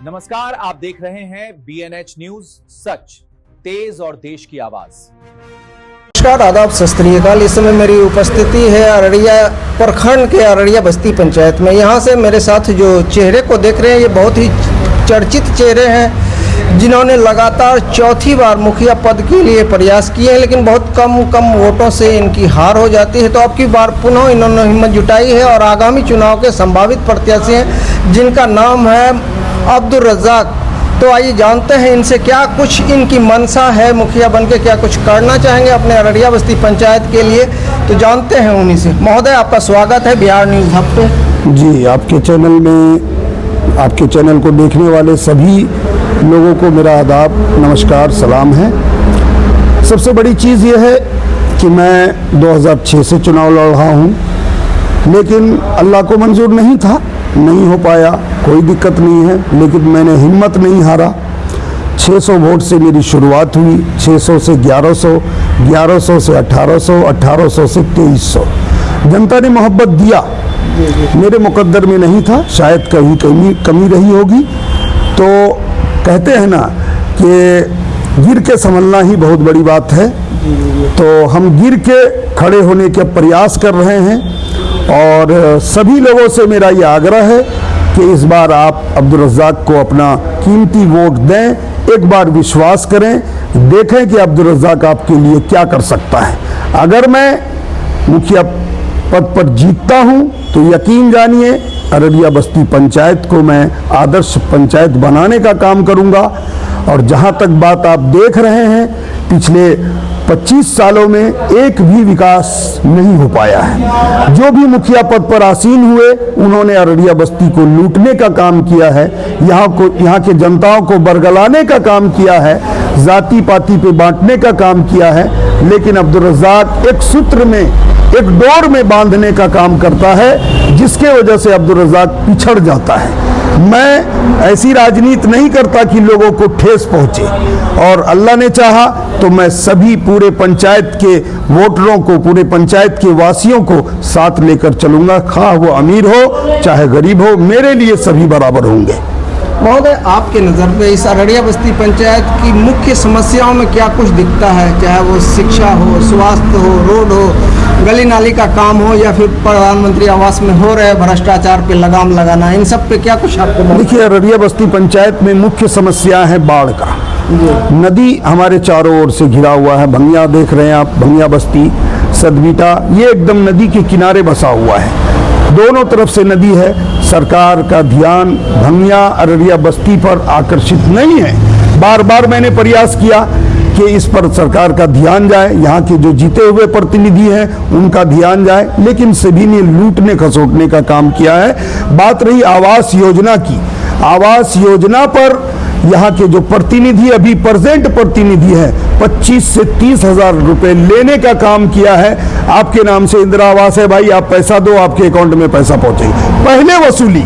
नमस्कार, आप देख रहे हैं BNH न्यूज सच, तेज और देश की आवाज। नमस्कार, आदाब, सत श्री अकाल। इस समय मेरी उपस्थिति है अररिया प्रखंड के अररिया बस्ती पंचायत में। यहाँ से मेरे साथ जो चेहरे को देख रहे हैं, ये बहुत ही चर्चित चेहरे हैं, जिन्होंने लगातार चौथी बार मुखिया पद के लिए प्रयास किए हैं, लेकिन बहुत कम वोटों से इनकी हार हो जाती है। तो अब की बार पुनः इन्होंने हिम्मत जुटाई है और आगामी चुनाव के संभावित प्रत्याशी हैं, जिनका नाम है अब्दुल रज़ाक। तो आइए जानते हैं इनसे क्या कुछ इनकी मंशा है, मुखिया बनके क्या कुछ करना चाहेंगे अपने अररिया बस्ती पंचायत के लिए। तो जानते हैं उन्हीं से। महोदय, आपका स्वागत है बिहार न्यूज हब पे। जी, आपके चैनल में, आपके चैनल को देखने वाले सभी लोगों को मेरा आदाब, नमस्कार, सलाम है। सबसे बड़ी चीज़ ये है कि मैं 2006 से चुनाव लड़ रहा हूँ, लेकिन अल्लाह को मंजूर नहीं था, नहीं हो पाया, कोई दिक्कत नहीं है, लेकिन मैंने हिम्मत नहीं हारा। 600 वोट से मेरी शुरुआत हुई, 600 से 1100, 1100 से 1800, 1800 से 2300। जनता ने मोहब्बत दिया, मेरे मुकद्दर में नहीं था, शायद कहीं कमी रही होगी। तो कहते हैं ना कि गिर के संभलना ही बहुत बड़ी बात है। तो हम गिर के खड़े होने के प्रयास कर रहे हैं और सभी लोगों से मेरा ये आग्रह है कि इस बार आप अब्दुल रज़ाक को अपना कीमती वोट दें। एक बार विश्वास करें, देखें कि अब्दुल रज़ाक आपके लिए क्या कर सकता है। अगर मैं मुखिया पद पर जीतता हूं तो यकीन जानिए अररिया बस्ती पंचायत को मैं आदर्श पंचायत बनाने का काम करूंगा। और जहां तक बात आप देख रहे हैं, पिछले 25 सालों में एक भी विकास नहीं हो पाया है। जो भी मुखिया पद पर आसीन हुए, उन्होंने अररिया बस्ती को लूटने का काम किया है, यहाँ के जनताओं को बरगलाने का काम किया है, जाति पाति पे बांटने का काम किया है। लेकिन अब्दुल रज़ाक एक सूत्र में, एक डोर में बांधने का काम करता है, जिसके वजह से अब्दुल रज़ाक पिछड़ जाता है। मैं ऐसी राजनीति नहीं करता कि लोगों को ठेस पहुंचे, और अल्लाह ने चाहा तो मैं सभी पूरे पंचायत के वोटरों को, पूरे पंचायत के वासियों को साथ लेकर चलूंगा। खा वो अमीर हो चाहे गरीब हो, मेरे लिए सभी बराबर होंगे। महोदय, आपके नज़र में इस अररिया बस्ती पंचायत की मुख्य समस्याओं में क्या कुछ दिखता है? चाहे वो शिक्षा हो, स्वास्थ्य हो, रोड हो, गली नाली का काम हो, या फिर प्रधानमंत्री आवास में हो रहे भ्रष्टाचार पे लगाम लगाना, इन सब पे क्या कुछ आपको? देखिए, अररिया बस्ती पंचायत में मुख्य समस्या है बाढ़ का। नदी हमारे चारों ओर से घिरा हुआ है। भंगिया देख रहे हैं आप, भंगिया बस्ती, सदबीटा, ये एकदम नदी के किनारे बसा हुआ है। दोनों तरफ से नदी है। सरकार का ध्यान भंगिया अररिया बस्ती पर आकर्षित नहीं है। बार बार मैंने प्रयास किया कि इस पर सरकार का ध्यान जाए, यहाँ के जो जीते हुए प्रतिनिधि हैं उनका ध्यान जाए, लेकिन सभी ने लूटने खसोटने का काम किया है। बात रही आवास योजना की, आवास योजना पर यहाँ के जो प्रतिनिधि, अभी प्रेजेंट प्रतिनिधि है, 25 से 30 हजार रुपए लेने का काम किया है। आपके नाम से इंदिरा आवास है भाई, आप पैसा दो, आपके अकाउंट में पैसा पहुंचेगा। पहले वसूली,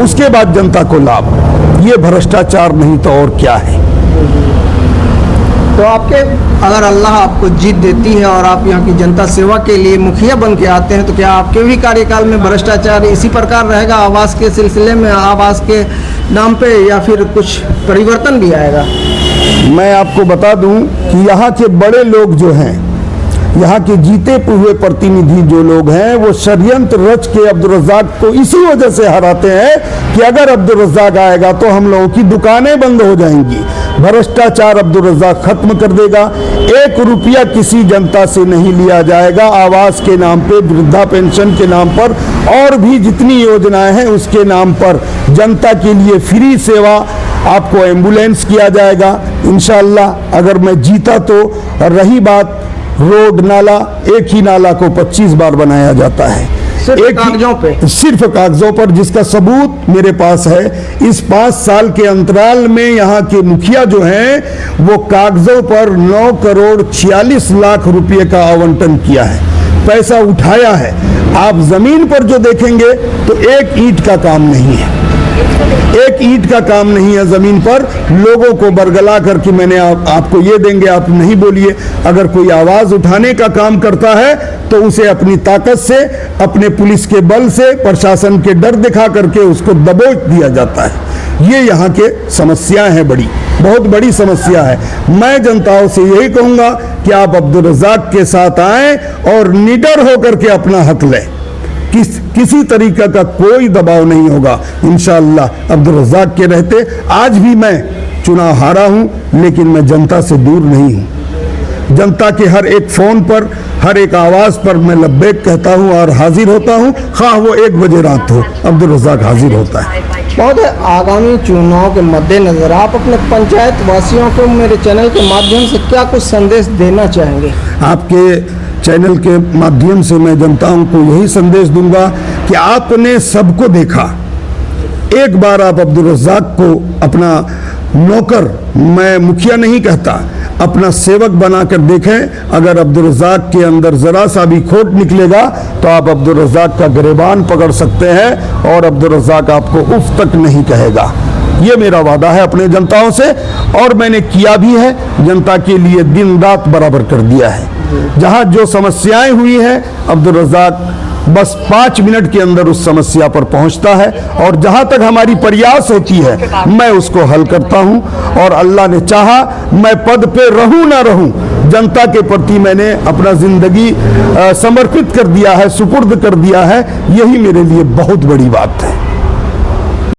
उसके बाद जनता को लाभ। ये भ्रष्टाचार नहीं तो और क्या है। तो आपके, अगर अल्लाह आपको जीत देती है और आप यहाँ की जनता सेवा के लिए मुखिया बन के आते हैं, तो क्या आपके भी कार्यकाल में भ्रष्टाचार इसी प्रकार रहेगा आवास के सिलसिले में, आवास के नाम पे, या फिर कुछ परिवर्तन भी आएगा? मैं आपको बता दूं कि यहाँ के बड़े लोग जो हैं, यहाँ के जीते हुए प्रतिनिधि जो लोग हैं, वो षड्यंत्र रच के अब्दुल रज़ाक को इसी वजह से हराते हैं कि अगर अब्दुल रज़ाक आएगा तो हम लोगों की दुकानें बंद हो जाएंगी। भ्रष्टाचार अब्दुल रज़ाक खत्म कर देगा। 1 रुपया किसी जनता से नहीं लिया जाएगा। आवास के नाम पे, वृद्धा पेंशन के नाम पर, और भी जितनी योजनाएं हैं उसके नाम पर जनता के लिए फ्री सेवा, आपको एम्बुलेंस किया जाएगा इंशाअल्लाह अगर मैं जीता तो। रही बात रोड नाला, एक ही नाला को 25 बार बनाया जाता है, सिर्फ कागजों पे, सिर्फ कागजों पर, जिसका सबूत मेरे पास है। इस 5 साल के अंतराल में यहाँ के मुखिया जो हैं, वो कागजों पर 9 करोड़ 46 लाख रुपए का आवंटन किया है, पैसा उठाया है। आप जमीन पर जो देखेंगे तो एक ईंट का काम नहीं है, एक ईंट का काम नहीं है जमीन पर। लोगों को बरगला करके मैंने आपको ये देंगे, आप नहीं बोलिए। अगर कोई आवाज उठाने का काम करता है तो उसे अपनी ताकत से, अपने पुलिस के बल से, प्रशासन के डर दिखा करके उसको दबोच दिया जाता है। ये यहाँ के समस्याएं हैं, बहुत बड़ी समस्या है। मैं जनताओं से यही कहूँगा कि आप अब्दुल रज़ाक के साथ आएं और निडर होकर के अपना हक लें। किसी तरीका का कोई दबाव नहीं होगा इंशाअल्लाह। अब्दुल रज़ाक के रहते आज भी मैं चुनाव हारा हूँ, लेकिन मैं जनता से दूर नहीं हूँ। जनता के हर एक फोन पर, हर एक आवाज पर मैं लब्बैक कहता हूँ और हाजिर होता हूँ, खा वो 1 बजे रात हो, अब्दुल रज़ाक हाजिर होता है। महोदय, आगामी चुनाव के मद्देनजर आप अपने पंचायत वासियों को मेरे चैनल के माध्यम से क्या कुछ संदेश देना चाहेंगे? आपके चैनल के माध्यम से मैं जनताओं को यही संदेश दूंगा कि आपने सबको देखा, एक बार आप अब्दुल रज़ाक को अपना नौकर, मैं मुखिया नहीं कहता, अपना सेवक बनाकर देखें। अगर अब्दुल रज़ाक के अंदर जरा सा भी खोट निकलेगा तो आप अब्दुल रज़ाक का गिरबान पकड़ सकते हैं और अब्दुल रज़ाक आपको उफ तक नहीं कहेगा। ये मेरा वादा है अपने जनताओं से, और मैंने किया भी है, जनता के लिए दिन रात बराबर कर दिया है। जहां जो समस्याएं हुई हैं, अब्दुल रज़ाक बस 5 मिनट के अंदर उस समस्या पर पहुंचता है, और जहां तक हमारी प्रयास होती है मैं उसको हल करता हूं। और अल्लाह ने चाहा मैं पद पे रहूं ना रहूं, जनता के प्रति मैंने अपना जिंदगी समर्पित कर दिया है, सुपुर्द कर दिया है। यही मेरे लिए बहुत बड़ी बात है।